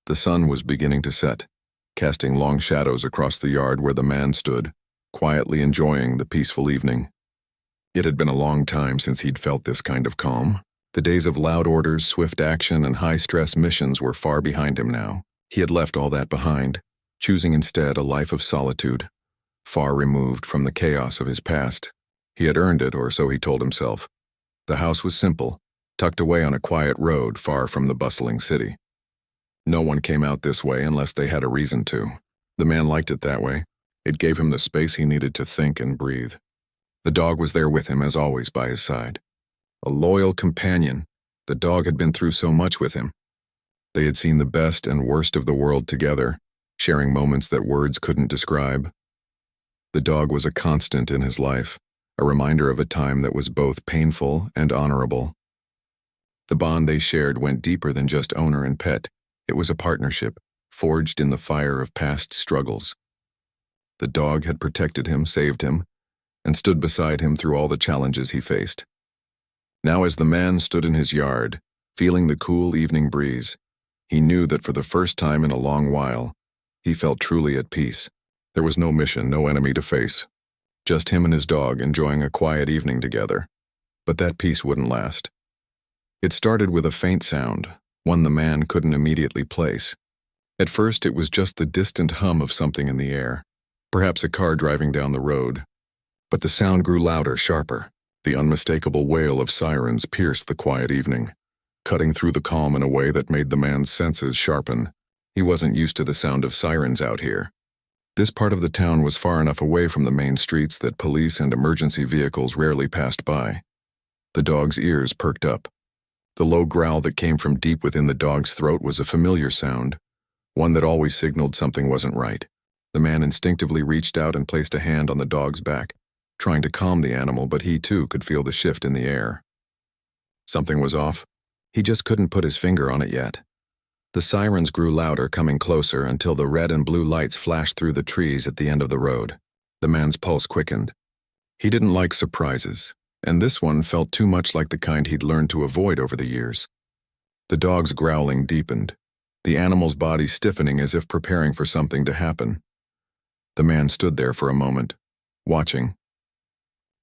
The sun was beginning to set, casting long shadows across the yard where the man stood, quietly enjoying the peaceful evening. It had been a long time since he'd felt this kind of calm. The days of loud orders, swift action, and high-stress missions were far behind him now. He had left all that behind, choosing instead a life of solitude, far removed from the chaos of his past. He had earned it, or so he told himself. The house was simple, tucked away on a quiet road far from the bustling city. No one came out this way unless they had a reason to. The man liked it that way. It gave him the space he needed to think and breathe. The dog was there with him, as always, by his side. A loyal companion. The dog had been through so much with him. They had seen the best and worst of the world together, sharing moments that words couldn't describe. The dog was a constant in his life, a reminder of a time that was both painful and honorable. The bond they shared went deeper than just owner and pet. It was a partnership, forged in the fire of past struggles. The dog had protected him, saved him, and stood beside him through all the challenges he faced. Now, as the man stood in his yard, feeling the cool evening breeze, he knew that for the first time in a long while, he felt truly at peace. There was no mission, no enemy to face. Just him and his dog enjoying a quiet evening together. But that peace wouldn't last. It started with a faint sound, one the man couldn't immediately place. At first, it was just the distant hum of something in the air, perhaps a car driving down the road. But the sound grew louder, sharper. The unmistakable wail of sirens pierced the quiet evening, cutting through the calm in a way that made the man's senses sharpen. He wasn't used to the sound of sirens out here. This part of the town was far enough away from the main streets that police and emergency vehicles rarely passed by. The dog's ears perked up. The low growl that came from deep within the dog's throat was a familiar sound, one that always signaled something wasn't right. The man instinctively reached out and placed a hand on the dog's back, trying to calm the animal, but he too could feel the shift in the air. Something was off. He just couldn't put his finger on it yet. The sirens grew louder, coming closer until the red and blue lights flashed through the trees at the end of the road. The man's pulse quickened. He didn't like surprises, and this one felt too much like the kind he'd learned to avoid over the years. The dog's growling deepened, the animal's body stiffening as if preparing for something to happen. The man stood there for a moment, watching.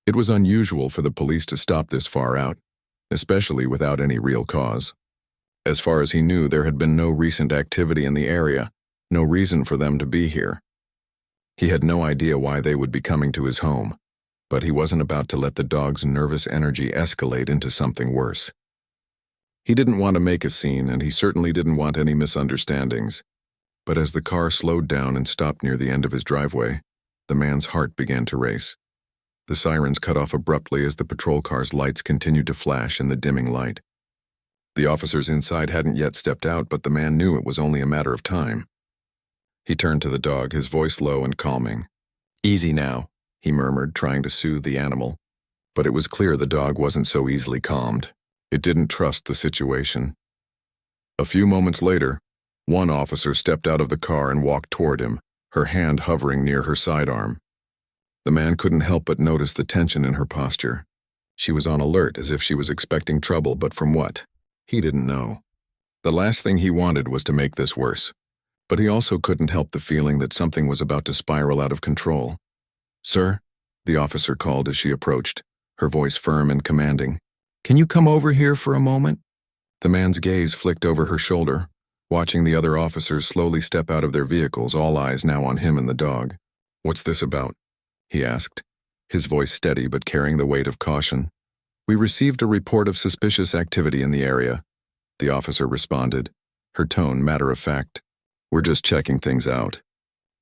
It was unusual for the police to stop this far out, especially without any real cause. As far as he knew, there had been no recent activity in the area, no reason for them to be here. He had no idea why they would be coming to his home, but he wasn't about to let the dog's nervous energy escalate into something worse. He didn't want to make a scene, and he certainly didn't want any misunderstandings. But as the car slowed down and stopped near the end of his driveway, the man's heart began to race. The sirens cut off abruptly as the patrol car's lights continued to flash in the dimming light. The officers inside hadn't yet stepped out, but the man knew it was only a matter of time. He turned to the dog, his voice low and calming. "Easy now," he murmured, trying to soothe the animal. But it was clear the dog wasn't so easily calmed. It didn't trust the situation. A few moments later, one officer stepped out of the car and walked toward him, her hand hovering near her sidearm. The man couldn't help but notice the tension in her posture. She was on alert, as if she was expecting trouble, but from what? He didn't know. The last thing he wanted was to make this worse. But he also couldn't help the feeling that something was about to spiral out of control. "Sir," the officer called as she approached, her voice firm and commanding. "Can you come over here for a moment?" The man's gaze flicked over her shoulder, watching the other officers slowly step out of their vehicles, all eyes now on him and the dog. "What's this about?" he asked, his voice steady but carrying the weight of caution. "We received a report of suspicious activity in the area," the officer responded, her tone matter of fact. "We're just checking things out."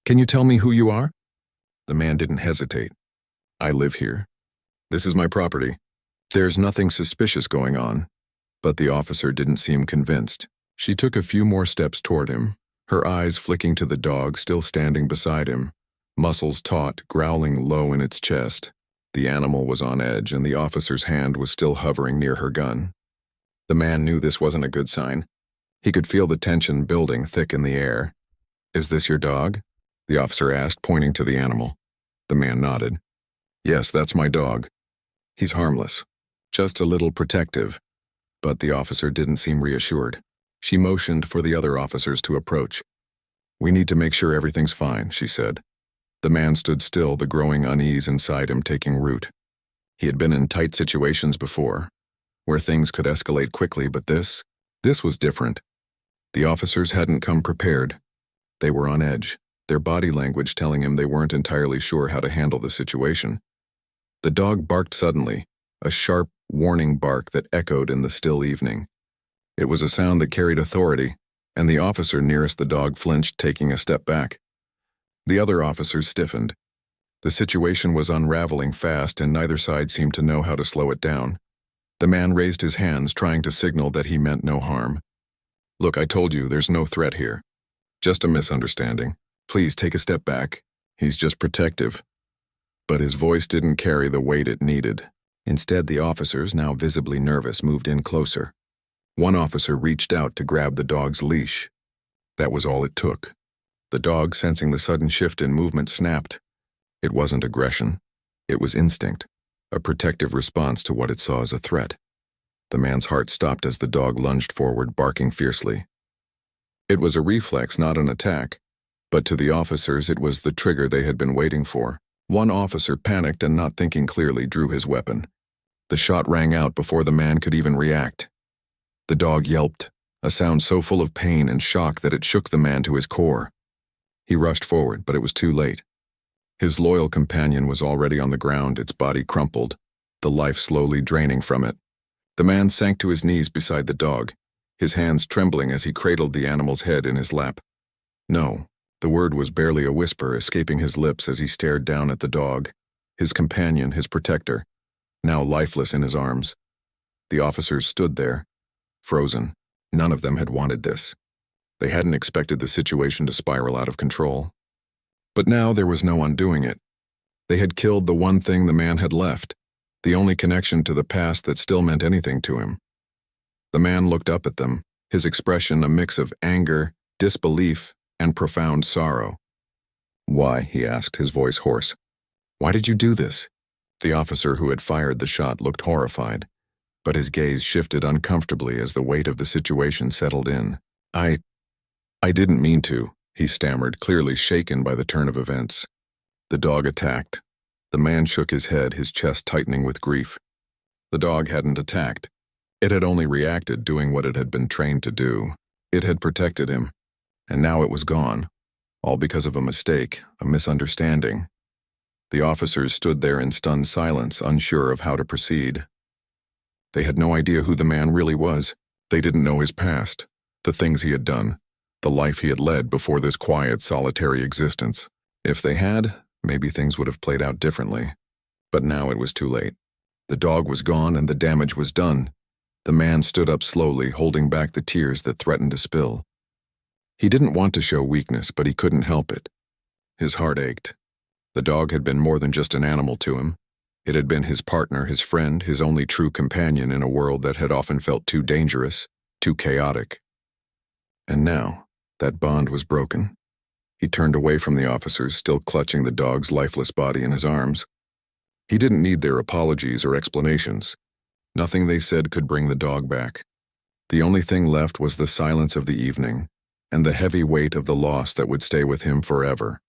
"Can you tell me who you are?" The man didn't hesitate. "I live here. This is my property. There's nothing suspicious going on." But the officer didn't seem convinced. She took a few more steps toward him, her eyes flicking to the dog still standing beside him, muscles taut, growling low in its chest. The animal was on edge, and the officer's hand was still hovering near her gun. The man knew this wasn't a good sign. He could feel the tension building thick in the air. "Is this your dog?" the officer asked, pointing to the animal. The man nodded. "Yes, that's my dog. He's harmless, just a little protective." But the officer didn't seem reassured. She motioned for the other officers to approach. "We need to make sure everything's fine," she said. The man stood still, the growing unease inside him taking root. He had been in tight situations before, where things could escalate quickly, but this was different. The officers hadn't come prepared. They were on edge, their body language telling him they weren't entirely sure how to handle the situation. The dog barked suddenly, a sharp, warning bark that echoed in the still evening. It was a sound that carried authority, and the officer nearest the dog flinched, taking a step back. The other officers stiffened. The situation was unraveling fast, and neither side seemed to know how to slow it down. The man raised his hands, trying to signal that he meant no harm. "Look, I told you, there's no threat here. Just a misunderstanding. Please take a step back. He's just protective." But his voice didn't carry the weight it needed. Instead, the officers, now visibly nervous, moved in closer. One officer reached out to grab the dog's leash. That was all it took. The dog, sensing the sudden shift in movement, snapped. It wasn't aggression. It was instinct, a protective response to what it saw as a threat. The man's heart stopped as the dog lunged forward, barking fiercely. It was a reflex, not an attack, but to the officers it was the trigger they had been waiting for. One officer panicked and, not thinking clearly, drew his weapon. The shot rang out before the man could even react. The dog yelped, a sound so full of pain and shock that it shook the man to his core. He rushed forward, but it was too late. His loyal companion was already on the ground, its body crumpled, the life slowly draining from it. The man sank to his knees beside the dog, his hands trembling as he cradled the animal's head in his lap. "No." The word was barely a whisper, escaping his lips as he stared down at the dog, his companion, his protector, now lifeless in his arms. The officers stood there, frozen. None of them had wanted this. They hadn't expected the situation to spiral out of control. But now there was no undoing it. They had killed the one thing the man had left, the only connection to the past that still meant anything to him. The man looked up at them, his expression a mix of anger, disbelief, and profound sorrow. "Why?" he asked, his voice hoarse. "Why did you do this?" The officer who had fired the shot looked horrified, but his gaze shifted uncomfortably as the weight of the situation settled in. I didn't mean to," he stammered, clearly shaken by the turn of events. The dog attacked. The man shook his head, his chest tightening with grief. The dog hadn't attacked. It had only reacted, doing what it had been trained to do. It had protected him, and now it was gone, all because of a mistake, a misunderstanding. The officers stood there in stunned silence, unsure of how to proceed. They had no idea who the man really was. They didn't know his past, the things he had done, the life he had led before this quiet, solitary existence. If they had, maybe things would have played out differently. But now it was too late. The dog was gone and the damage was done. The man stood up slowly, holding back the tears that threatened to spill. He didn't want to show weakness, but he couldn't help it. His heart ached. The dog had been more than just an animal to him. It had been his partner, his friend, his only true companion in a world that had often felt too dangerous, too chaotic. And now, that bond was broken. He turned away from the officers, still clutching the dog's lifeless body in his arms. He didn't need their apologies or explanations. Nothing they said could bring the dog back. The only thing left was the silence of the evening, and the heavy weight of the loss that would stay with him forever.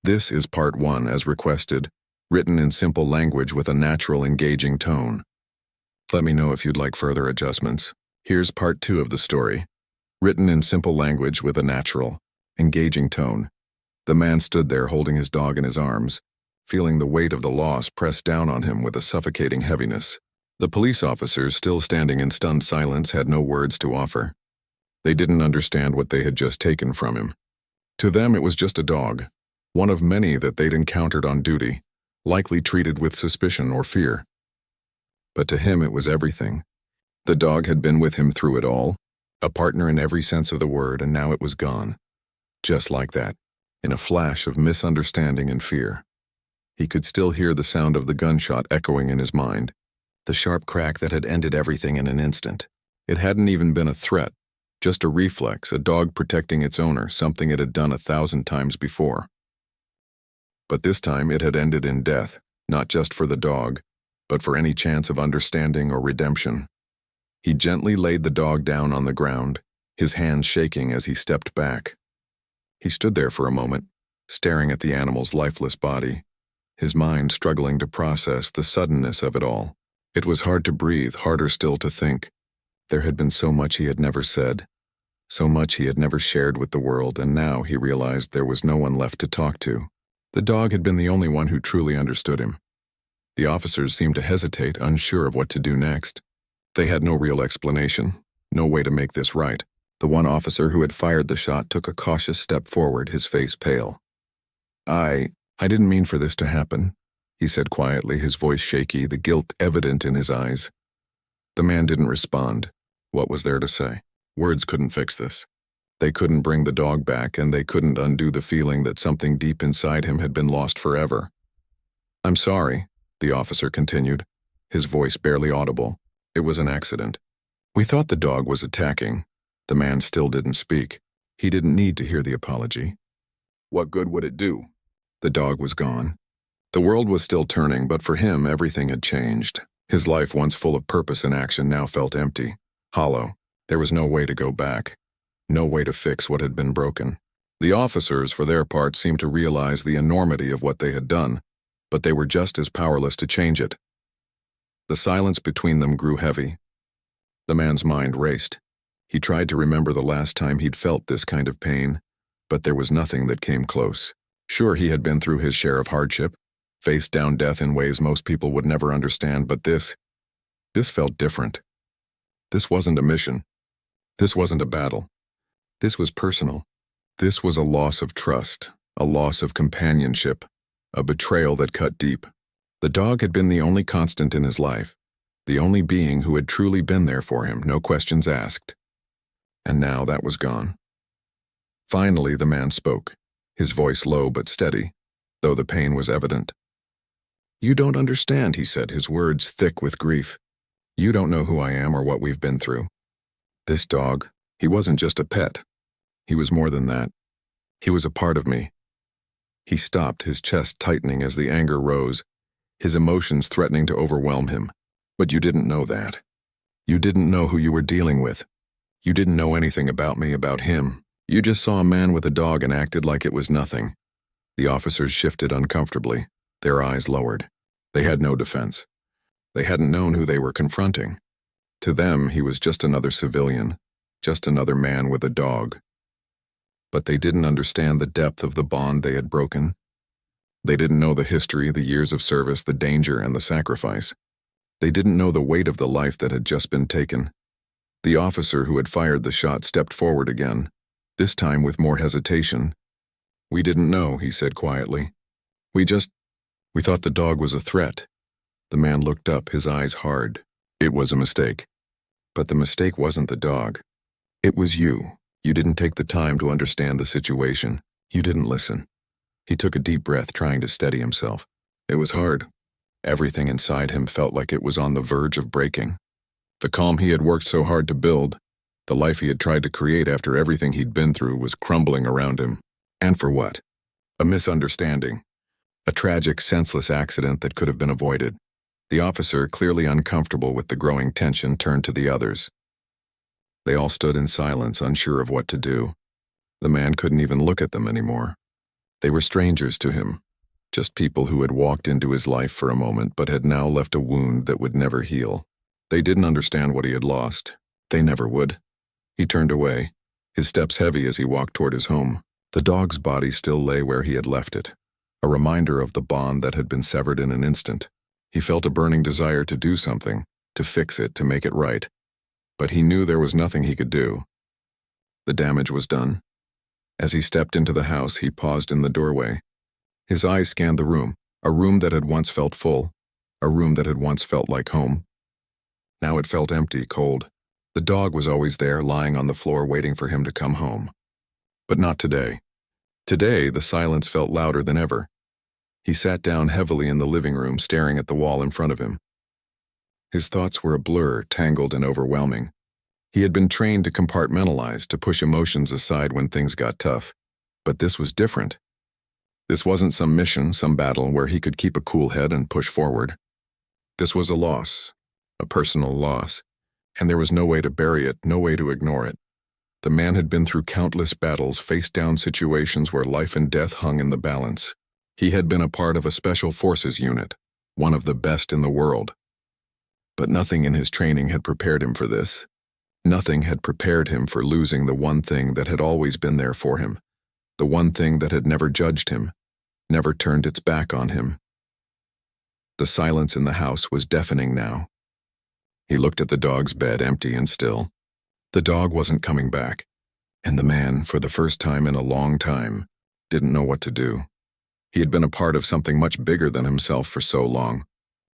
This is part 1, as requested, written in simple language with a natural, engaging tone. Let me know if you'd like further adjustments. Here's part 2 of the story, written in simple language with a natural, engaging tone. The man stood there holding his dog in his arms, feeling the weight of the loss press down on him with a suffocating heaviness. The police officers, still standing in stunned silence, had no words to offer. They didn't understand what they had just taken from him. To them, it was just a dog, one of many that they'd encountered on duty, likely treated with suspicion or fear. But to him, it was everything. The dog had been with him through it all, a partner in every sense of the word, and now it was gone. Just like that, in a flash of misunderstanding and fear. He could still hear the sound of the gunshot echoing in his mind, the sharp crack that had ended everything in an instant. It hadn't even been a threat, just a reflex, a dog protecting its owner, something it had done 1,000 times before. But this time it had ended in death, not just for the dog, but for any chance of understanding or redemption. He gently laid the dog down on the ground, his hands shaking as he stepped back. He stood there for a moment, staring at the animal's lifeless body, his mind struggling to process the suddenness of it all. It was hard to breathe, harder still to think. There had been so much he had never said, so much he had never shared with the world, and now he realized there was no one left to talk to. The dog had been the only one who truly understood him. The officers seemed to hesitate, unsure of what to do next. They had no real explanation, no way to make this right. The one officer who had fired the shot took a cautious step forward, his face pale. I didn't mean for this to happen," he said quietly, his voice shaky, the guilt evident in his eyes. The man didn't respond. What was there to say? Words couldn't fix this. They couldn't bring the dog back, and they couldn't undo the feeling that something deep inside him had been lost forever. "I'm sorry," the officer continued, his voice barely audible. "It was an accident. We thought the dog was attacking." The man still didn't speak. He didn't need to hear the apology. What good would it do? The dog was gone. The world was still turning, but for him everything had changed. His life, once full of purpose and action, now felt empty, hollow. There was no way to go back, no way to fix what had been broken. The officers, for their part, seemed to realize the enormity of what they had done, but they were just as powerless to change it. The silence between them grew heavy. The man's mind raced. He tried to remember the last time he'd felt this kind of pain, but there was nothing that came close. Sure, he had been through his share of hardship, faced down death in ways most people would never understand, but this felt different. This wasn't a mission. This wasn't a battle. This was personal. This was a loss of trust, a loss of companionship, a betrayal that cut deep. The dog had been the only constant in his life, the only being who had truly been there for him, no questions asked. And now that was gone. Finally, the man spoke, his voice low but steady, though the pain was evident. "You don't understand," he said, his words thick with grief. "You don't know who I am or what we've been through. This dog, he wasn't just a pet. He was more than that. He was a part of me." He stopped, his chest tightening as the anger rose, his emotions threatening to overwhelm him. "But you didn't know that. You didn't know who you were dealing with. You didn't know anything about me, about him. You just saw a man with a dog and acted like it was nothing." The officers shifted uncomfortably, their eyes lowered. They had no defense. They hadn't known who they were confronting. To them, he was just another civilian, just another man with a dog. But they didn't understand the depth of the bond they had broken. They didn't know the history, the years of service, the danger, and the sacrifice. They didn't know the weight of the life that had just been taken. The officer who had fired the shot stepped forward again, this time with more hesitation. "We didn't know," he said quietly. We thought the dog was a threat." The man looked up, his eyes hard. "It was a mistake. But the mistake wasn't the dog. It was you. You didn't take the time to understand the situation. You didn't listen." He took a deep breath, trying to steady himself. It was hard. Everything inside him felt like it was on the verge of breaking. The calm he had worked so hard to build, the life he had tried to create after everything he'd been through, was crumbling around him. And for what? A misunderstanding. A tragic, senseless accident that could have been avoided. The officer, clearly uncomfortable with the growing tension, turned to the others. They all stood in silence, unsure of what to do. The man couldn't even look at them anymore. They were strangers to him, just people who had walked into his life for a moment but had now left a wound that would never heal. They didn't understand what he had lost. They never would. He turned away, his steps heavy as he walked toward his home. The dog's body still lay where he had left it, a reminder of the bond that had been severed in an instant. He felt a burning desire to do something, to fix it, to make it right. But he knew there was nothing he could do. The damage was done. As he stepped into the house, he paused in the doorway. His eyes scanned the room, a room that had once felt full, a room that had once felt like home. Now it felt empty, cold. The dog was always there, lying on the floor, waiting for him to come home. But not today. Today, the silence felt louder than ever. He sat down heavily in the living room, staring at the wall in front of him. His thoughts were a blur, tangled and overwhelming. He had been trained to compartmentalize, to push emotions aside when things got tough. But this was different. This wasn't some mission, some battle where he could keep a cool head and push forward. This was a loss, a personal loss, and there was no way to bury it, no way to ignore it. The man had been through countless battles, faced down situations where life and death hung in the balance. He had been a part of a special forces unit, one of the best in the world. But nothing in his training had prepared him for this. Nothing had prepared him for losing the one thing that had always been there for him, the one thing that had never judged him, never turned its back on him. The silence in the house was deafening now. He looked at the dog's bed, empty and still. The dog wasn't coming back, and the man, for the first time in a long time, didn't know what to do. He had been a part of something much bigger than himself for so long,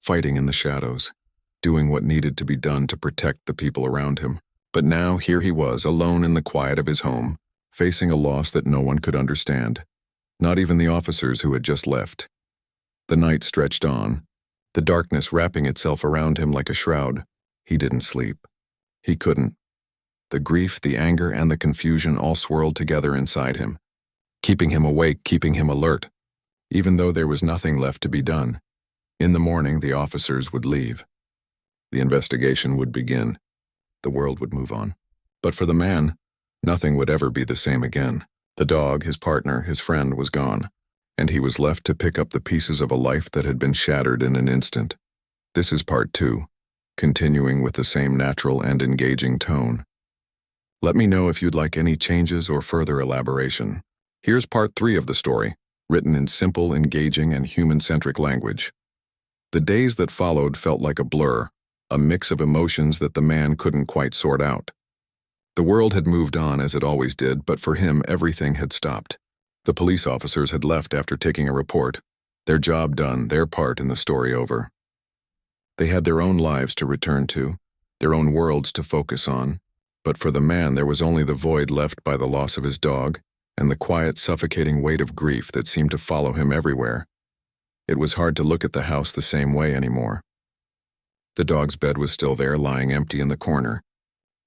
fighting in the shadows, doing what needed to be done to protect the people around him. But now here he was, alone in the quiet of his home, facing a loss that no one could understand, not even the officers who had just left. The night stretched on, the darkness wrapping itself around him like a shroud. He didn't sleep. He couldn't. The grief, the anger, and the confusion all swirled together inside him, keeping him awake, keeping him alert, even though there was nothing left to be done. In the morning, the officers would leave. The investigation would begin. The world would move on. But for the man, nothing would ever be the same again. The dog, his partner, his friend, was gone, and he was left to pick up the pieces of a life that had been shattered in an instant. This is part 2, continuing with the same natural and engaging tone. Let me know if you'd like any changes or further elaboration. Here's part 3 of the story, written in simple, engaging, and human-centric language. The days that followed felt like a blur, a mix of emotions that the man couldn't quite sort out. The world had moved on as it always did, but for him everything had stopped. The police officers had left after taking a report, their job done, their part in the story over. They had their own lives to return to, their own worlds to focus on, but for the man there was only the void left by the loss of his dog and the quiet, suffocating weight of grief that seemed to follow him everywhere. It was hard to look at the house the same way anymore. The dog's bed was still there, lying empty in the corner.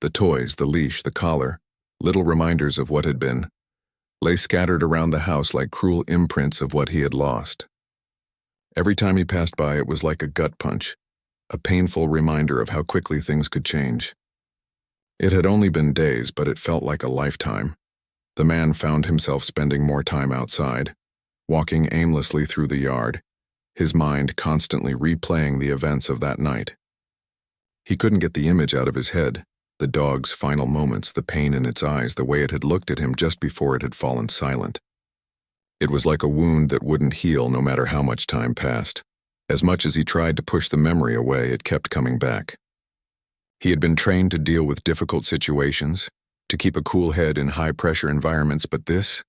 The toys, the leash, the collar, little reminders of what had been, lay scattered around the house like cruel imprints of what he had lost. Every time he passed by, it was like a gut punch, a painful reminder of how quickly things could change. It had only been days, but it felt like a lifetime. The man found himself spending more time outside, walking aimlessly through the yard, his mind constantly replaying the events of that night. He couldn't get the image out of his head, the dog's final moments, the pain in its eyes, the way it had looked at him just before it had fallen silent. It was like a wound that wouldn't heal no matter how much time passed. As much as he tried to push the memory away, it kept coming back. He had been trained to deal with difficult situations, to keep a cool head in high-pressure environments, but this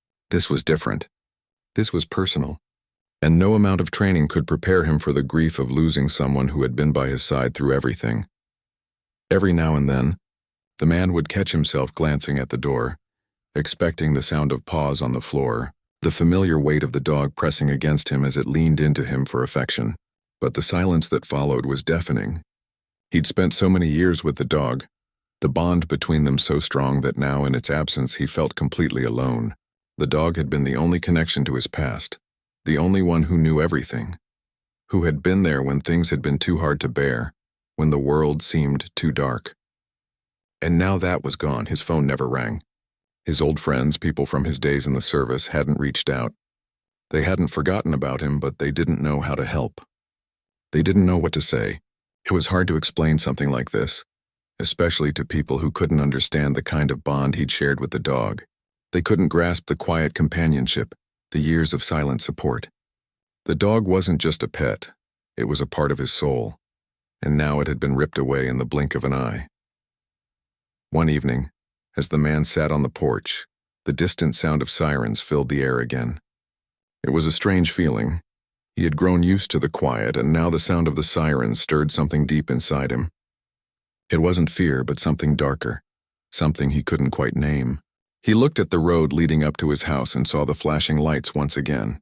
was different. This was personal, and no amount of training could prepare him for the grief of losing someone who had been by his side through everything. Every now and then, the man would catch himself glancing at the door, expecting the sound of paws on the floor, the familiar weight of the dog pressing against him as it leaned into him for affection. But the silence that followed was deafening. He'd spent so many years with the dog, the bond between them so strong that now in its absence he felt completely alone. The dog had been the only connection to his past, the only one who knew everything, who had been there when things had been too hard to bear, when the world seemed too dark. And now that was gone. His phone never rang. His old friends, people from his days in the service, hadn't reached out. They hadn't forgotten about him, but they didn't know how to help. They didn't know what to say. It was hard to explain something like this, especially to people who couldn't understand the kind of bond he'd shared with the dog. They couldn't grasp the quiet companionship, the years of silent support. The dog wasn't just a pet. It was a part of his soul, and now it had been ripped away in the blink of an eye. One evening, as the man sat on the porch, the distant sound of sirens filled the air again. It was a strange feeling. He had grown used to the quiet, and now the sound of the sirens stirred something deep inside him. It wasn't fear, but something darker, something he couldn't quite name. He looked at the road leading up to his house and saw the flashing lights once again.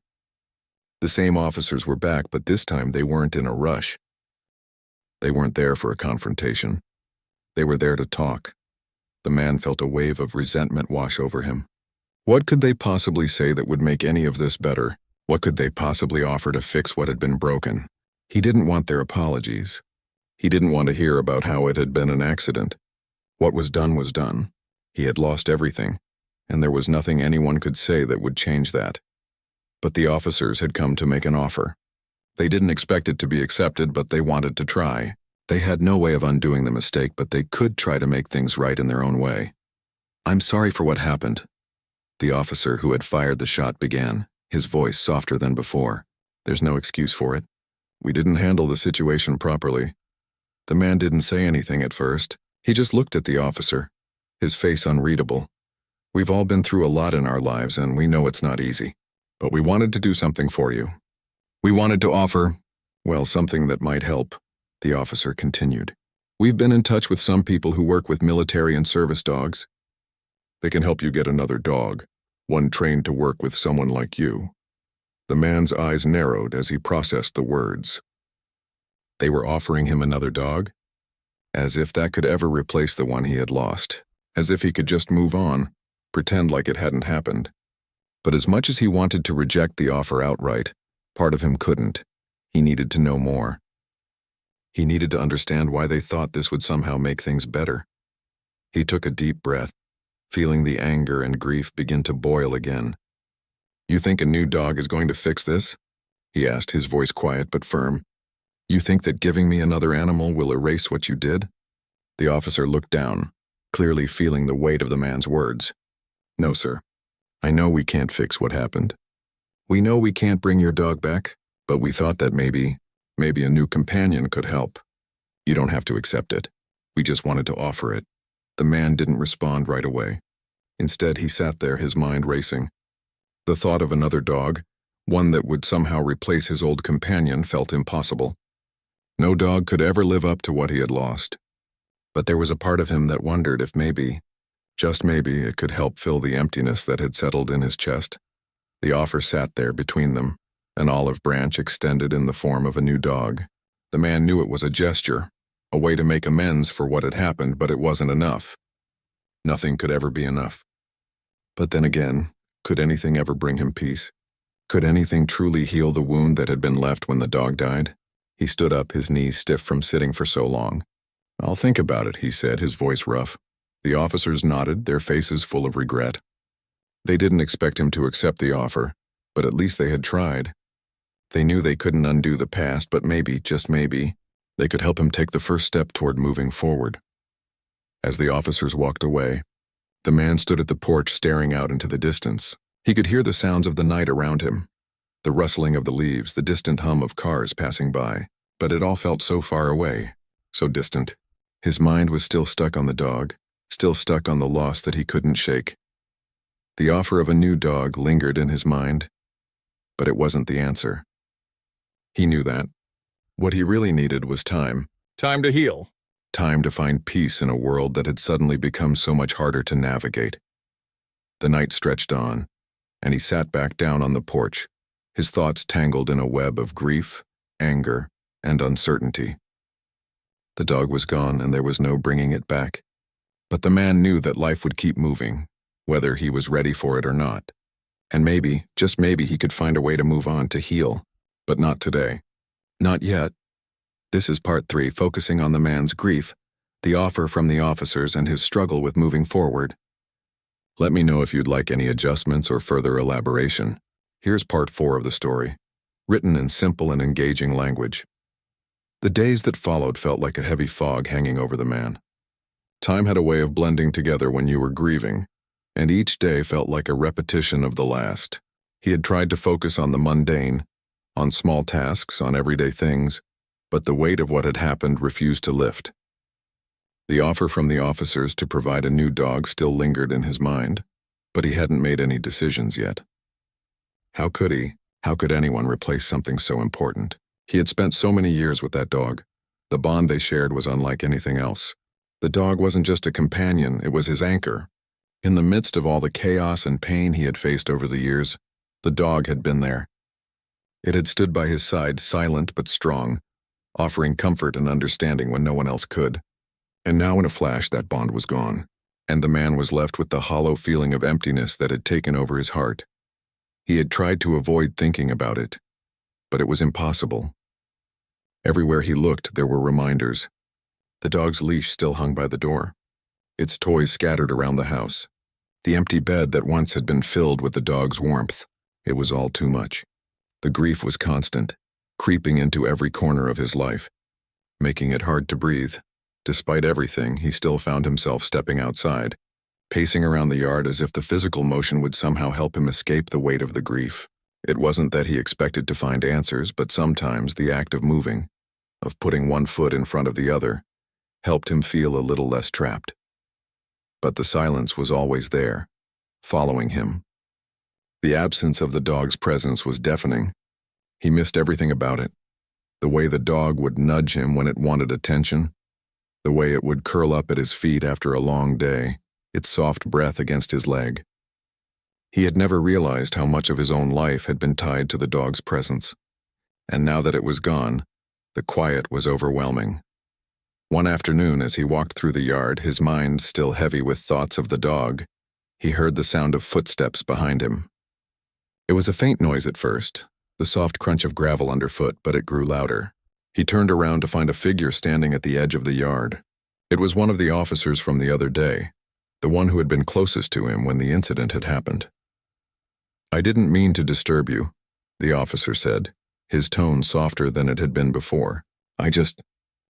The same officers were back, but this time they weren't in a rush. They weren't there for a confrontation. They were there to talk. The man felt a wave of resentment wash over him. What could they possibly say that would make any of this better? What could they possibly offer to fix what had been broken? He didn't want their apologies. He didn't want to hear about how it had been an accident. What was done was done. He had lost everything, and there was nothing anyone could say that would change that. But the officers had come to make an offer. They didn't expect it to be accepted, but they wanted to try. They had no way of undoing the mistake, but they could try to make things right in their own way. "I'm sorry for what happened," the officer who had fired the shot began, his voice softer than before. "There's no excuse for it. We didn't handle the situation properly." The man didn't say anything at first. He just looked at the officer, his face unreadable. "We've all been through a lot in our lives, and we know it's not easy. But we wanted to do something for you. We wanted to offer, well, something that might help," the officer continued. "We've been in touch with some people who work with military and service dogs. They can help you get another dog, one trained to work with someone like you." The man's eyes narrowed as he processed the words. They were offering him another dog? As if that could ever replace the one he had lost. As if he could just move on, pretend like it hadn't happened. But as much as he wanted to reject the offer outright, part of him couldn't. He needed to know more. He needed to understand why they thought this would somehow make things better. He took a deep breath, feeling the anger and grief begin to boil again. "You think a new dog is going to fix this?" he asked, his voice quiet but firm. "You think that giving me another animal will erase what you did?" The officer looked down, clearly feeling the weight of the man's words. "No, sir. I know we can't fix what happened. We know we can't bring your dog back, but we thought that maybe a new companion could help. You don't have to accept it. We just wanted to offer it." The man didn't respond right away. Instead, he sat there, his mind racing. The thought of another dog, one that would somehow replace his old companion, felt impossible. No dog could ever live up to what he had lost. But there was a part of him that wondered if maybe, just maybe, it could help fill the emptiness that had settled in his chest. The offer sat there between them, an olive branch extended in the form of a new dog. The man knew it was a gesture, a way to make amends for what had happened, but it wasn't enough. Nothing could ever be enough. But then again, could anything ever bring him peace? Could anything truly heal the wound that had been left when the dog died? He stood up, his knees stiff from sitting for so long. "I'll think about it," he said, his voice rough. The officers nodded, their faces full of regret. They didn't expect him to accept the offer, but at least they had tried. They knew they couldn't undo the past, but maybe, just maybe, they could help him take the first step toward moving forward. As the officers walked away, the man stood at the porch staring out into the distance. He could hear the sounds of the night around him, the rustling of the leaves, the distant hum of cars passing by, but it all felt so far away, so distant. His mind was still stuck on the dog, still stuck on the loss that he couldn't shake. The offer of a new dog lingered in his mind, but it wasn't the answer. He knew that. What he really needed was time. Time to heal. Time to find peace in a world that had suddenly become so much harder to navigate. The night stretched on, and he sat back down on the porch, his thoughts tangled in a web of grief, anger, and uncertainty. The dog was gone, and there was no bringing it back. But the man knew that life would keep moving, whether he was ready for it or not. And maybe, just maybe, he could find a way to move on, to heal. But not today. Not yet. This is part 3, focusing on the man's grief, the offer from the officers, and his struggle with moving forward. Let me know if you'd like any adjustments or further elaboration. Here's part 4 of the story, written in simple and engaging language. The days that followed felt like a heavy fog hanging over the man. Time had a way of blending together when you were grieving, and each day felt like a repetition of the last. He had tried to focus on the mundane, on small tasks, on everyday things, but the weight of what had happened refused to lift. The offer from the officers to provide a new dog still lingered in his mind, but he hadn't made any decisions yet. How could he? How could anyone replace something so important? He had spent so many years with that dog. The bond they shared was unlike anything else. The dog wasn't just a companion, it was his anchor. In the midst of all the chaos and pain he had faced over the years, the dog had been there. It had stood by his side, silent but strong, offering comfort and understanding when no one else could. And now in a flash that bond was gone, and the man was left with the hollow feeling of emptiness that had taken over his heart. He had tried to avoid thinking about it, but it was impossible. Everywhere he looked, there were reminders. The dog's leash still hung by the door. its toys scattered around the house. The empty bed that once had been filled with the dog's warmth. It was all too much. The grief was constant, creeping into every corner of his life, making it hard to breathe. Despite everything, he still found himself stepping outside, pacing around the yard as if the physical motion would somehow help him escape the weight of the grief. It wasn't that he expected to find answers, but sometimes the act of moving, of putting one foot in front of the other, helped him feel a little less trapped. But the silence was always there, following him. The absence of the dog's presence was deafening. He missed everything about it. The way the dog would nudge him when it wanted attention, the way it would curl up at his feet after a long day, its soft breath against his leg. He had never realized how much of his own life had been tied to the dog's presence. And now that it was gone, the quiet was overwhelming. One afternoon, as he walked through the yard, his mind still heavy with thoughts of the dog, he heard the sound of footsteps behind him. It was a faint noise at first, the soft crunch of gravel underfoot, but it grew louder. He turned around to find a figure standing at the edge of the yard. It was one of the officers from the other day, the one who had been closest to him when the incident had happened. "I didn't mean to disturb you," the officer said, his tone softer than it had been before.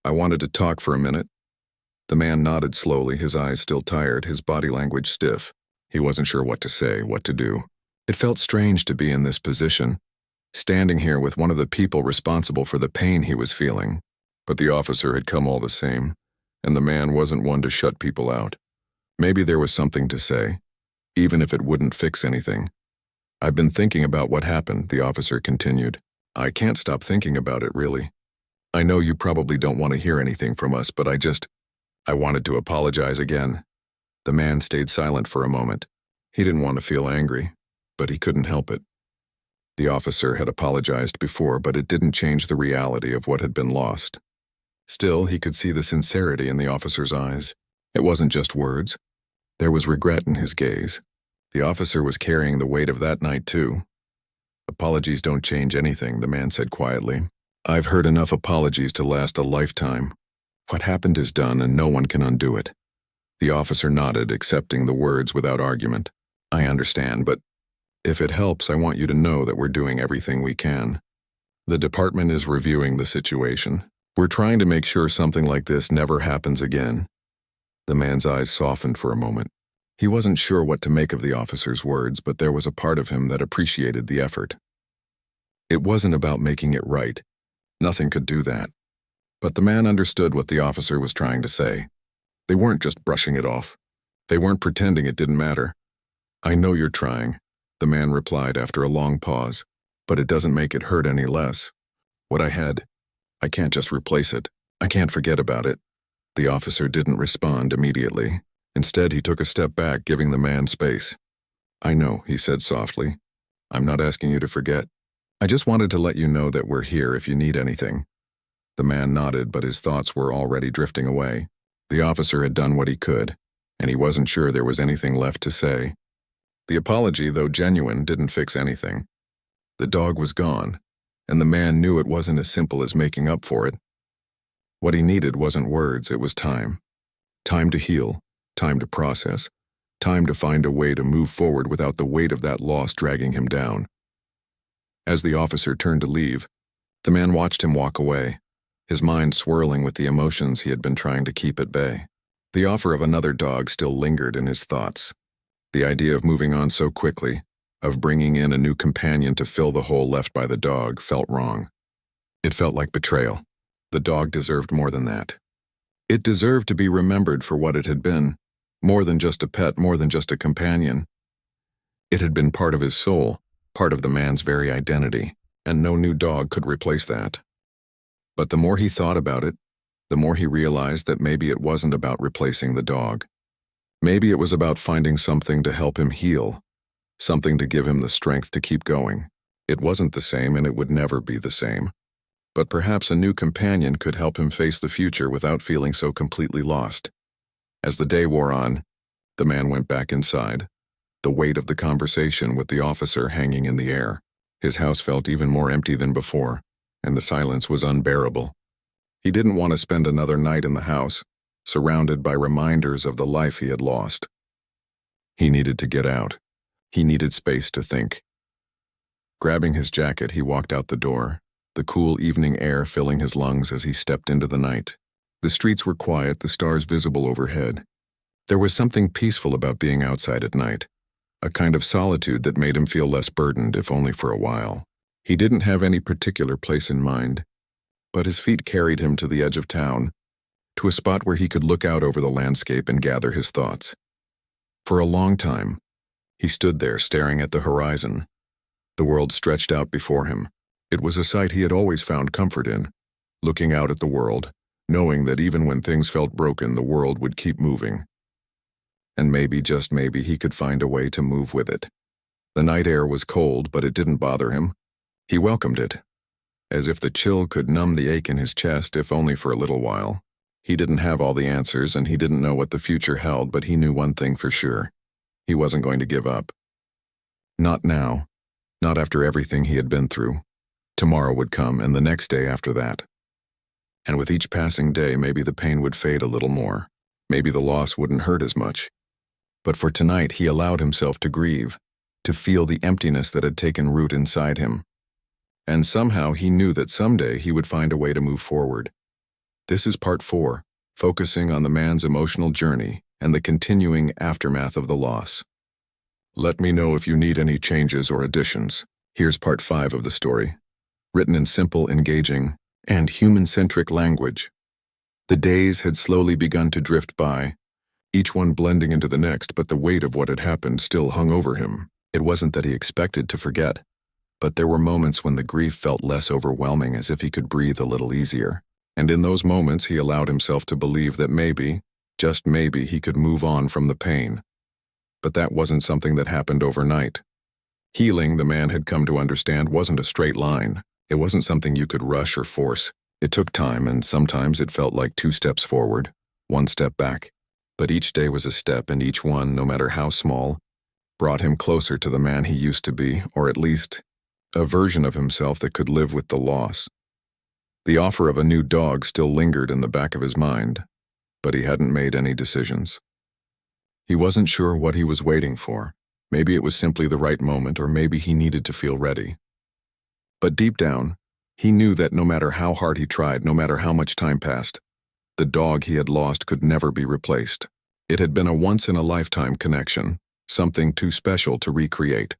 I wanted to talk for a minute." The man nodded slowly, his eyes still tired, his body language stiff. He wasn't sure what to say, what to do. It felt strange to be in this position, standing here with one of the people responsible for the pain he was feeling. But the officer had come all the same, and the man wasn't one to shut people out. Maybe there was something to say, even if it wouldn't fix anything. "I've been thinking about what happened," the officer continued. "I can't stop thinking about it, really. I know you probably don't want to hear anything from us, but I wanted to apologize again." The man stayed silent for a moment. He didn't want to feel angry, but he couldn't help it. The officer had apologized before, but it didn't change the reality of what had been lost. Still, he could see the sincerity in the officer's eyes. It wasn't just words. There was regret in his gaze. The officer was carrying the weight of that night, too. "Apologies don't change anything," the man said quietly. "I've heard enough apologies to last a lifetime. What happened is done, and no one can undo it." The officer nodded, accepting the words without argument. "I understand, but if it helps, I want you to know that we're doing everything we can. The department is reviewing the situation. We're trying to make sure something like this never happens again." The man's eyes softened for a moment. He wasn't sure what to make of the officer's words, but there was a part of him that appreciated the effort. It wasn't about making it right. Nothing could do that. But the man understood what the officer was trying to say. They weren't just brushing it off. They weren't pretending it didn't matter. "I know you're trying," the man replied after a long pause, "but it doesn't make it hurt any less. What I had, I can't just replace it. I can't forget about it." The officer didn't respond immediately. Instead, he took a step back, giving the man space. "I know," he said softly. "I'm not asking you to forget. I just wanted to let you know that we're here if you need anything." The man nodded, but his thoughts were already drifting away. The officer had done what he could, and he wasn't sure there was anything left to say. The apology, though genuine, didn't fix anything. The dog was gone, and the man knew it wasn't as simple as making up for it. What he needed wasn't words, it was time. Time to heal, time to process, time to find a way to move forward without the weight of that loss dragging him down. As the officer turned to leave, the man watched him walk away, his mind swirling with the emotions he had been trying to keep at bay. The offer of another dog still lingered in his thoughts. The idea of moving on so quickly, of bringing in a new companion to fill the hole left by the dog, felt wrong. It felt like betrayal. The dog deserved more than that. It deserved to be remembered for what it had been, more than just a pet, more than just a companion. It had been part of his soul, part of the man's very identity, and no new dog could replace that. But the more he thought about it, the more he realized that maybe it wasn't about replacing the dog. Maybe it was about finding something to help him heal, something to give him the strength to keep going. It wasn't the same, and it would never be the same. But perhaps a new companion could help him face the future without feeling so completely lost. As the day wore on, the man went back inside, the weight of the conversation with the officer hanging in the air. His house felt even more empty than before, and the silence was unbearable. He didn't want to spend another night in the house, surrounded by reminders of the life he had lost. He needed to get out. He needed space to think. Grabbing his jacket, he walked out the door, the cool evening air filling his lungs as he stepped into the night. The streets were quiet, the stars visible overhead. There was something peaceful about being outside at night, a kind of solitude that made him feel less burdened, if only for a while. He didn't have any particular place in mind, but his feet carried him to the edge of town, to a spot where he could look out over the landscape and gather his thoughts. For a long time, he stood there staring at the horizon. The world stretched out before him. It was a sight he had always found comfort in, looking out at the world, knowing that even when things felt broken, the world would keep moving. And maybe, just maybe, he could find a way to move with it. The night air was cold, but it didn't bother him. He welcomed it, as if the chill could numb the ache in his chest, if only for a little while. He didn't have all the answers, and he didn't know what the future held, but he knew one thing for sure. He wasn't going to give up. Not now. Not after everything he had been through. Tomorrow would come, and the next day after that. And with each passing day, maybe the pain would fade a little more. Maybe the loss wouldn't hurt as much. But for tonight, he allowed himself to grieve, to feel the emptiness that had taken root inside him. And somehow he knew that someday he would find a way to move forward. This is part 4, focusing on the man's emotional journey and the continuing aftermath of the loss. Let me know if you need any changes or additions. Here's part 5 of the story, written in simple, engaging, and human-centric language. The days had slowly begun to drift by, each one blending into the next, but the weight of what had happened still hung over him. It wasn't that he expected to forget, but there were moments when the grief felt less overwhelming, as if he could breathe a little easier. And in those moments, he allowed himself to believe that maybe, just maybe, he could move on from the pain. But that wasn't something that happened overnight. Healing, the man had come to understand, wasn't a straight line. It wasn't something you could rush or force. It took time, and sometimes it felt like 2 steps forward, 1 step back. But each day was a step, and each one, no matter how small, brought him closer to the man he used to be, or at least a version of himself that could live with the loss. The offer of a new dog still lingered in the back of his mind, but he hadn't made any decisions. He wasn't sure what he was waiting for. Maybe it was simply the right moment, or maybe he needed to feel ready. But deep down, he knew that no matter how hard he tried, no matter how much time passed, the dog he had lost could never be replaced. It had been a once-in-a-lifetime connection, something too special to recreate.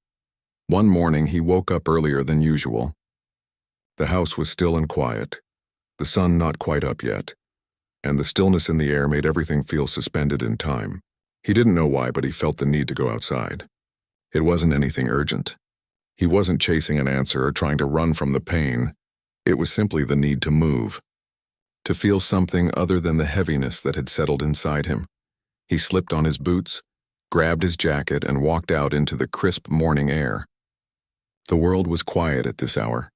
One morning, he woke up earlier than usual. The house was still and quiet, the sun not quite up yet, and the stillness in the air made everything feel suspended in time. He didn't know why, but he felt the need to go outside. It wasn't anything urgent. He wasn't chasing an answer or trying to run from the pain. It was simply the need to move, to feel something other than the heaviness that had settled inside him. He slipped on his boots, grabbed his jacket, and walked out into the crisp morning air. The world was quiet at this hour,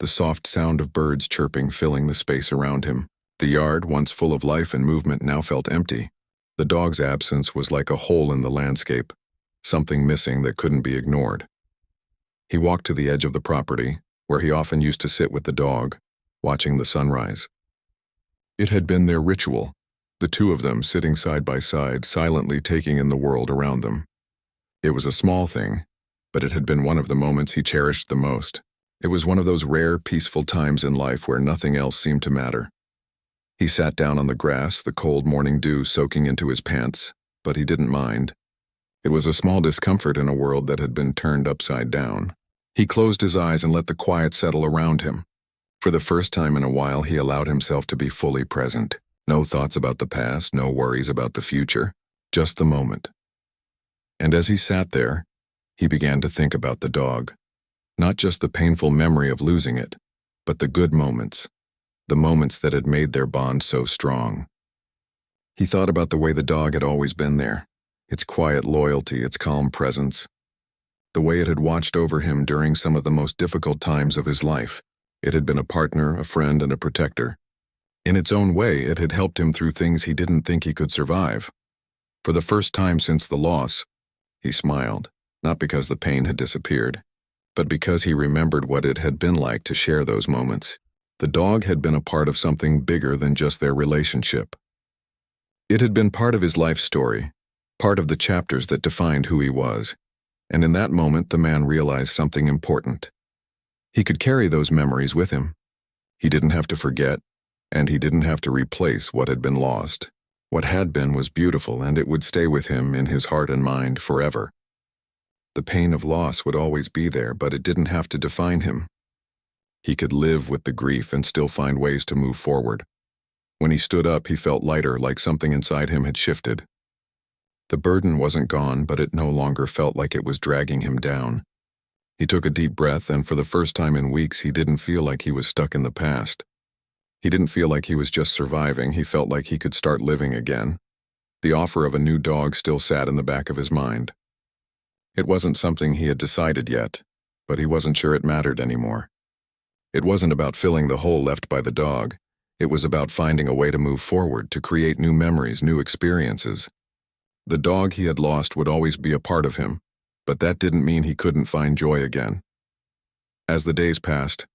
the soft sound of birds chirping filling the space around him. The yard, once full of life and movement, now felt empty. The dog's absence was like a hole in the landscape, something missing that couldn't be ignored. He walked to the edge of the property, where he often used to sit with the dog, watching the sunrise. It had been their ritual, the two of them sitting side by side, silently taking in the world around them. It was a small thing, but it had been one of the moments he cherished the most. It was one of those rare, peaceful times in life where nothing else seemed to matter. He sat down on the grass, the cold morning dew soaking into his pants, but he didn't mind. It was a small discomfort in a world that had been turned upside down. He closed his eyes and let the quiet settle around him. For the first time in a while, he allowed himself to be fully present. No thoughts about the past, no worries about the future, just the moment. And as he sat there, he began to think about the dog. Not just the painful memory of losing it, but the good moments, the moments that had made their bond so strong. He thought about the way the dog had always been there, its quiet loyalty, its calm presence, the way it had watched over him during some of the most difficult times of his life. It had been a partner, a friend, and a protector. In its own way, it had helped him through things he didn't think he could survive. For the first time since the loss, he smiled, not because the pain had disappeared, but because he remembered what it had been like to share those moments. The dog had been a part of something bigger than just their relationship. It had been part of his life story, part of the chapters that defined who he was, and in that moment the man realized something important. He could carry those memories with him. He didn't have to forget, and he didn't have to replace what had been lost. What had been was beautiful, and it would stay with him in his heart and mind forever. The pain of loss would always be there, but it didn't have to define him. He could live with the grief and still find ways to move forward. When he stood up, he felt lighter, like something inside him had shifted. The burden wasn't gone, but it no longer felt like it was dragging him down. He took a deep breath, and for the first time in weeks, he didn't feel like he was stuck in the past. He didn't feel like he was just surviving. He felt like he could start living again. The offer of a new dog still sat in the back of his mind. It wasn't something he had decided yet, but he wasn't sure it mattered anymore. It wasn't about filling the hole left by the dog. It was about finding a way to move forward, to create new memories, new experiences. The dog he had lost would always be a part of him, but that didn't mean he couldn't find joy again. As the days passed,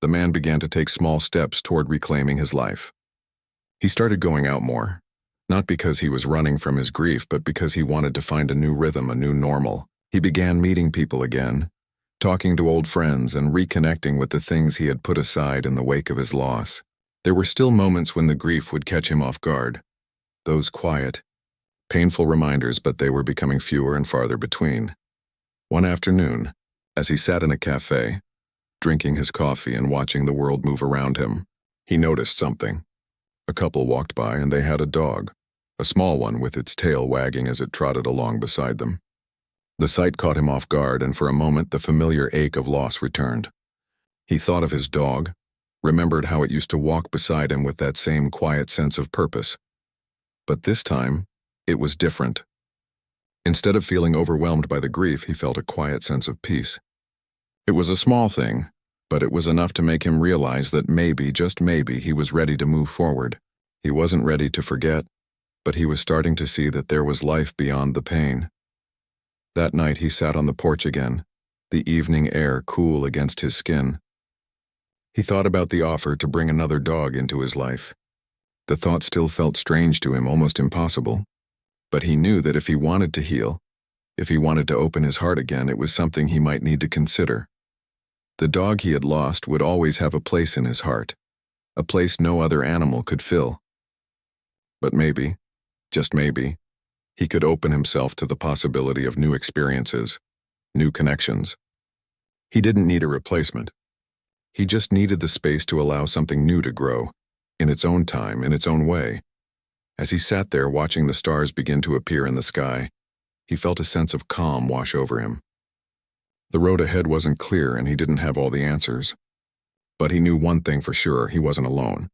the man began to take small steps toward reclaiming his life. He started going out more, not because he was running from his grief, but because he wanted to find a new rhythm, a new normal. He began meeting people again, talking to old friends and reconnecting with the things he had put aside in the wake of his loss. There were still moments when the grief would catch him off guard. Those quiet, painful reminders, but they were becoming fewer and farther between. One afternoon, as he sat in a cafe, drinking his coffee and watching the world move around him, he noticed something. A couple walked by and they had a dog, a small one with its tail wagging as it trotted along beside them. The sight caught him off guard, and for a moment the familiar ache of loss returned. He thought of his dog, remembered how it used to walk beside him with that same quiet sense of purpose. But this time, it was different. Instead of feeling overwhelmed by the grief, he felt a quiet sense of peace. It was a small thing, but it was enough to make him realize that maybe, just maybe, he was ready to move forward. He wasn't ready to forget, but he was starting to see that there was life beyond the pain. That night he sat on the porch again, the evening air cool against his skin. He thought about the offer to bring another dog into his life. The thought still felt strange to him, almost impossible. But he knew that if he wanted to heal, if he wanted to open his heart again, it was something he might need to consider. The dog he had lost would always have a place in his heart, a place no other animal could fill. But maybe, just maybe, he could open himself to the possibility of new experiences, new connections. He didn't need a replacement. He just needed the space to allow something new to grow, in its own time, in its own way. As he sat there watching the stars begin to appear in the sky, he felt a sense of calm wash over him. The road ahead wasn't clear and he didn't have all the answers. But he knew one thing for sure: he wasn't alone.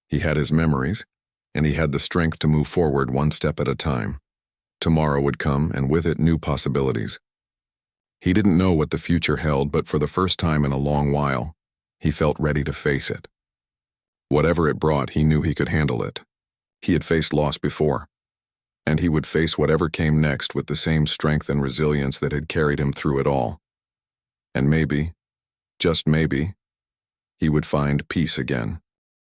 He had his memories, and he had the strength to move forward one step at a time. Tomorrow would come, and with it new possibilities. He didn't know what the future held, but for the first time in a long while, he felt ready to face it. Whatever it brought, he knew he could handle it. He had faced loss before, and he would face whatever came next with the same strength and resilience that had carried him through it all. And maybe, just maybe, he would find peace again.